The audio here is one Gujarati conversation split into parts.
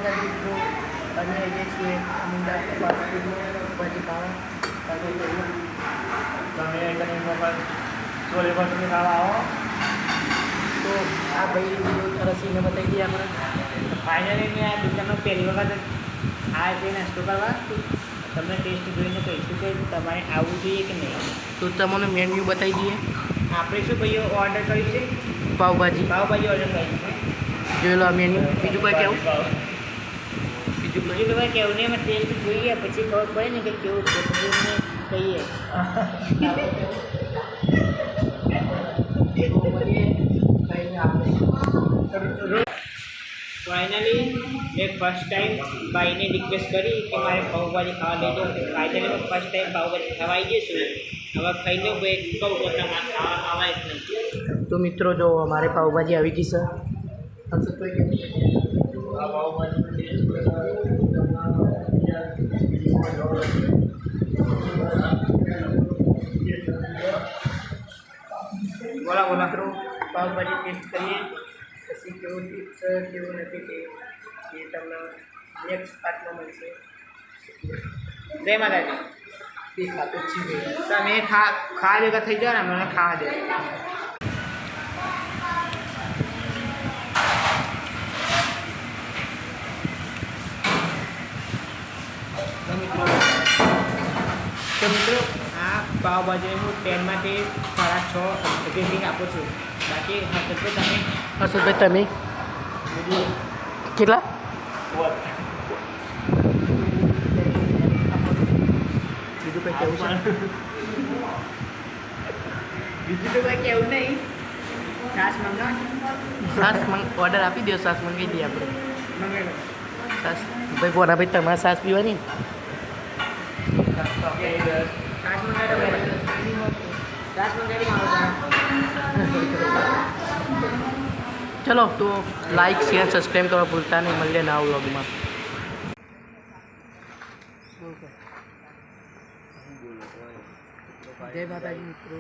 માતાજી મિત્રો, અમે આવીએ છીએ અમદાવાદ ભાજી ખાવા તમે પણ છોલે ભટુરે ખાવા આવો. તો આ ભાઈ રસીને બતાવી દઈએ આપણે. ફાઇનલી મેં આ દુકાનનો પહેલી વખત આ જે નાસ્તો કરવા તમને ટેસ્ટ જોઈને કહીશું કે તમારે આવવું જોઈએ કે નહીં. તો તમને મેન્યુ બતાવી દઈએ. આપણે શું ભાઈઓ ઓર્ડર કર્યું છે? પાવભાજી ઓર્ડર કર્યું છે. જોઈ લો મેન્યુ. બીજું કંઈ કેવું? બીજું કંઈ કેવું નહીં, અમે ટેસ્ટ જોઈએ પછી ખબર પડે ને કે કેવું છે પછી અમને કહીએ. ફાઇનલી મેં ફર્સ્ટ ટાઈમ ભાઈને રિક્વેસ્ટ કરી કે મારે પાઉંભાજી ખાવા લઈ જાઓ. ફાઇનલી મેં ફર્સ્ટ ટાઈમ પાઉંભાજી ખાવા આવી જઈશું. હવે ખાઈ લો ભાઈ, કહું તો તમારે ખાવા ખાવાય જ નહીં. તો મિત્રો જો અમારે પાવભાજી આવી ગઈ છે. બોલા બોલા. મિત્રો પાવભાજી ટેસ્ટ કરીએ પછી કેવું છે કેવું નથી તે તમને નેક્સ્ટ પાર્ટમાં મળશે. જય માતાજી. તે ખાતો જ છે. તમે ખા ભેગા થઈ જાઓ ને મને ખાવા દે. તો મિત્રો આ પાવભાજી હું 10માંથી 6.5 રેટિંગ આપું છું. બાકી હર્ષદભાઈ તમે હર્ષદભાઈ તમે કેટલા? બીજું કંઈ કેવું છે? બીજું તો કંઈ કેવું નહીં. છાશ મંગાવ. સાસ ઓર્ડર આપી દો. સાસ મંગાવી દઈએ આપણે. મંગાવી સાસ ભાઈ બોના ભાઈ તમારે સાસ પીવાની? છાશ મંગાવી. ચલો તો લાઈક શેર સબસ્ક્રાઈબ કરવા ભૂલતા નહીં. મળીએ નવા વ્લોગમાં. જય માતાજી મિત્રો.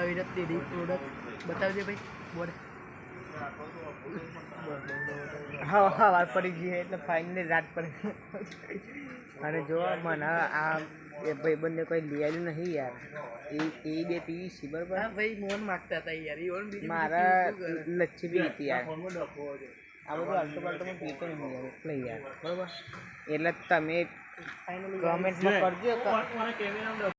અવિરત દીદી પ્રોડક્ટ બતાવજે ભાઈ. બોલે. હા હા વાત પડી ગઈ એટલે ફાઇનલી રાત પડી. અને જો મને આ એ ભાઈબંધને કોઈ લઈ આવ્યું નહીં યાર. એ બે પીવી છે બરાબર. હા ભાઈ મોહન માગતા હતા યાર. મારા લચ્છી બી હતી યાર. આ બધું આલતો પાલતોમાં પીતો નહીં યાર એટલે યાર બરાબર. એટલે તમે કમેન્ટમાં કરજો.